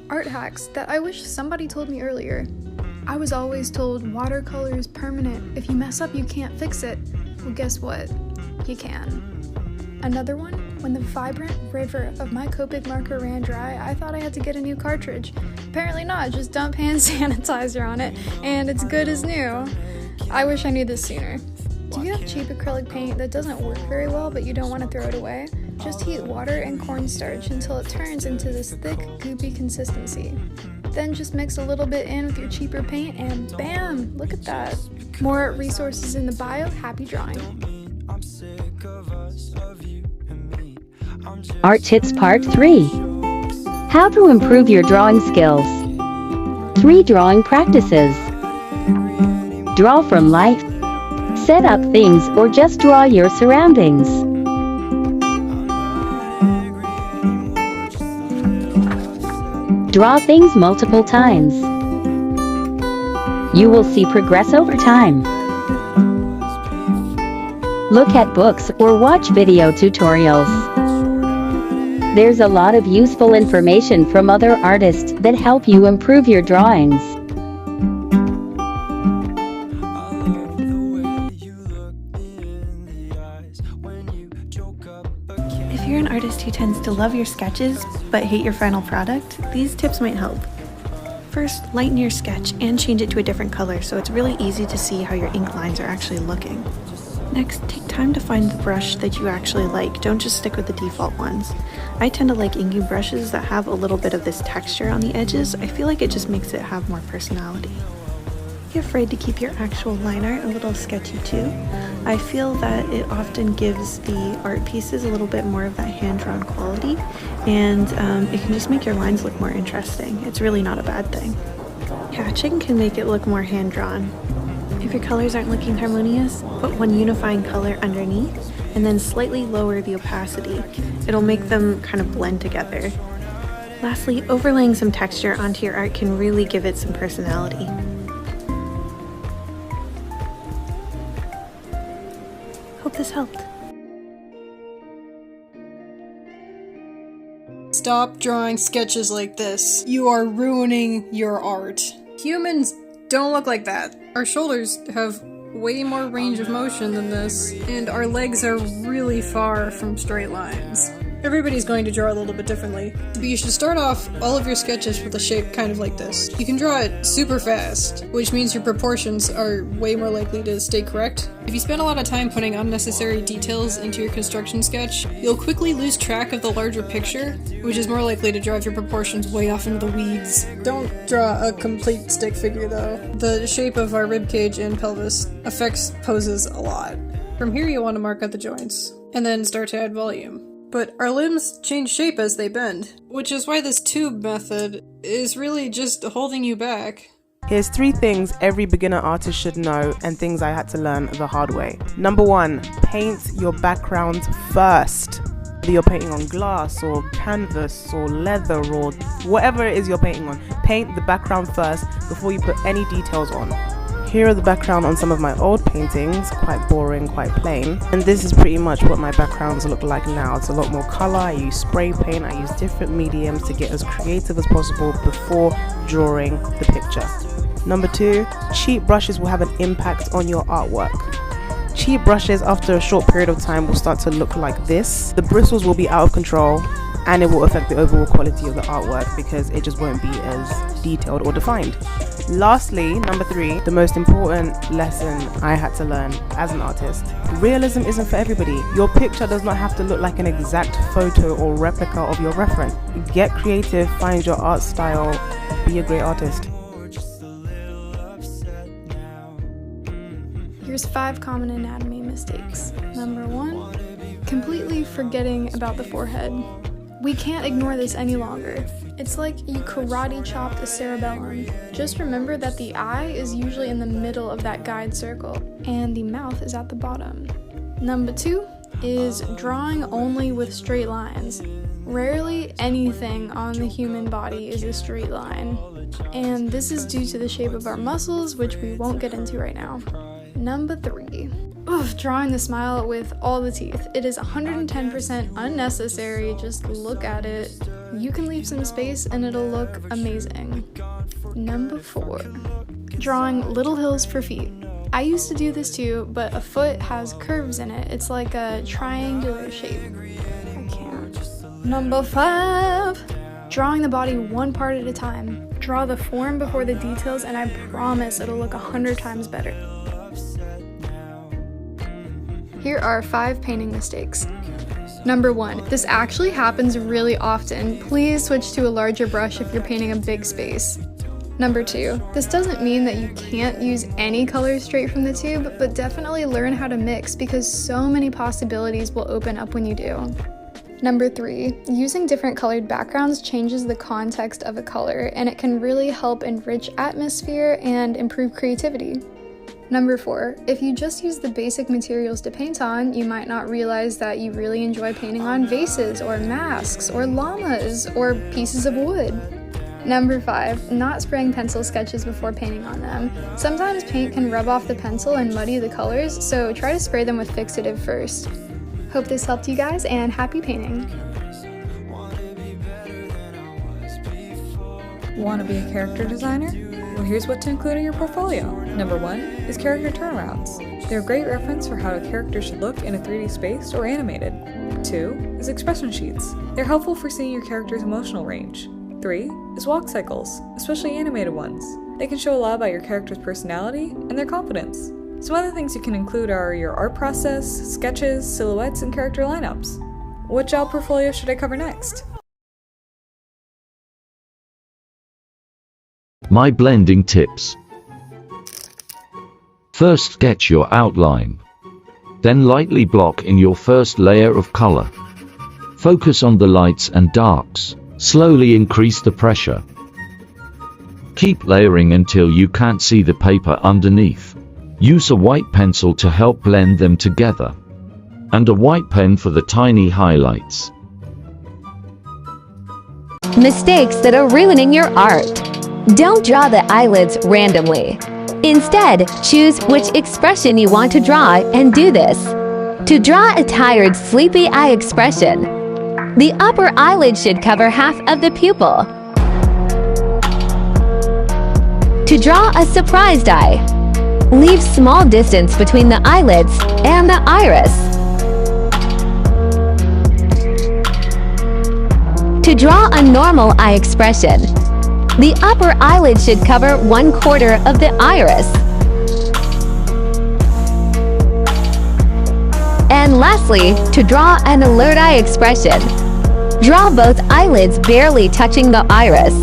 Art hacks that I wish somebody told me earlier. I was always told watercolor is permanent. If you mess up, you can't fix it. Well, guess what? You can. Another one, when the vibrant river of my Copic marker ran dry, I thought I had to get a new cartridge. Apparently not, just dump hand sanitizer on it, and it's good as new. I wish I knew this sooner. Do you have cheap acrylic paint that doesn't work very well but you don't want to throw it away? Just heat water and cornstarch until it turns into this thick, goopy consistency. Then just mix a little bit in with your cheaper paint and bam! Look at that. More resources in the bio, happy drawing. Art Tips Part 3. How to improve your drawing skills. 3 drawing practices. Draw from life. Set up things or just draw your surroundings. Draw things multiple times. You will see progress over time. Look at books or watch video tutorials. There's a lot of useful information from other artists that help you improve your drawings. If you're an artist who tends to love your sketches but hate your final product, these tips might help. First, lighten your sketch and change it to a different color so it's really easy to see how your ink lines are actually looking. Next, take time to find the brush that you actually like. Don't just stick with the default ones. I tend to like inky brushes that have a little bit of this texture on the edges. I feel like it just makes it have more personality. Be afraid to keep your actual line art a little sketchy too. I feel that it often gives the art pieces a little bit more of that hand-drawn quality, and it can just make your lines look more interesting. It's really not a bad thing. Hatching can make it look more hand-drawn. If your colors aren't looking harmonious, put one unifying color underneath and then slightly lower the opacity. It'll make them kind of blend together. Lastly, overlaying some texture onto your art can really give it some personality. Hope this helped. Stop drawing sketches like this. You are ruining your art. Humans don't look like that. Our shoulders have way more range of motion than this, and our legs are really far from straight lines. Everybody's going to draw a little bit differently, but you should start off all of your sketches with a shape kind of like this. You can draw it super fast, which means your proportions are way more likely to stay correct. If you spend a lot of time putting unnecessary details into your construction sketch, you'll quickly lose track of the larger picture, which is more likely to drive your proportions way off into the weeds. Don't draw a complete stick figure though. The shape of our ribcage and pelvis affects poses a lot. From here you want to mark out the joints, and then start to add volume. But our limbs change shape as they bend, which is why this tube method is really just holding you back. Here's 3 things every beginner artist should know and things I had to learn the hard way. Number 1, paint your background first. Whether you're painting on glass or canvas or leather or whatever it is you're painting on, paint the background first before you put any details on. Here are the background on some of my old paintings, quite boring, quite plain. And this is pretty much what my backgrounds look like now. It's a lot more color, I use spray paint, I use different mediums to get as creative as possible before drawing the picture. Number 2, cheap brushes will have an impact on your artwork. Cheap brushes after a short period of time will start to look like this. The bristles will be out of control and it will affect the overall quality of the artwork because it just won't be as detailed or defined. Lastly, number 3, the most important lesson I had to learn as an artist. Realism isn't for everybody. Your picture does not have to look like an exact photo or replica of your reference. Get creative, find your art style, be a great artist. Here's 5 common anatomy mistakes. Number 1, completely forgetting about the forehead. We can't ignore this any longer. It's like you karate chopped a cerebellum. Just remember that the eye is usually in the middle of that guide circle, and the mouth is at the bottom. Number 2 is drawing only with straight lines. Rarely anything on the human body is a straight line, and this is due to the shape of our muscles, which we won't get into right now. Number 3. Drawing the smile with all the teeth. It is 110% unnecessary. Just look at it. You can leave some space and it'll look amazing. Number 4. Drawing little hills for feet. I used to do this too, but a foot has curves in it. It's like a triangular shape. I can't. Number 5. Drawing the body one part at a time. Draw the form before the details and I promise it'll look 100 times better. Here are 5 painting mistakes. Number 1, this actually happens really often. Please switch to a larger brush if you're painting a big space. Number 2, this doesn't mean that you can't use any colors straight from the tube, but definitely learn how to mix because so many possibilities will open up when you do. Number 3, using different colored backgrounds changes the context of a color, and it can really help enrich atmosphere and improve creativity. Number 4, if you just use the basic materials to paint on, you might not realize that you really enjoy painting on vases or masks or llamas or pieces of wood. Number 5, not spraying pencil sketches before painting on them. Sometimes paint can rub off the pencil and muddy the colors, so try to spray them with fixative first. Hope this helped you guys, and happy painting! Want to be a character designer? Well, here's what to include in your portfolio. Number 1 is character turnarounds. They're a great reference for how a character should look in a 3D space or animated. 2 is expression sheets. They're helpful for seeing your character's emotional range. 3 is walk cycles, especially animated ones. They can show a lot about your character's personality and their confidence. Some other things you can include are your art process, sketches, silhouettes, and character lineups. What job portfolio should I cover next? My blending tips. First, sketch your outline. Then lightly block in your first layer of color. Focus on the lights and darks. Slowly increase the pressure. Keep layering until you can't see the paper underneath. Use a white pencil to help blend them together. And a white pen for the tiny highlights. Mistakes that are ruining your art. Don't draw the eyelids randomly. Instead, choose which expression you want to draw and do this. To draw a tired, sleepy eye expression, the upper eyelid should cover half of the pupil. To draw a surprised eye, leave small distance between the eyelids and the iris. To draw a normal eye expression, the upper eyelid should cover 1/4 of the iris. And lastly, to draw an alert eye expression, draw both eyelids barely touching the iris.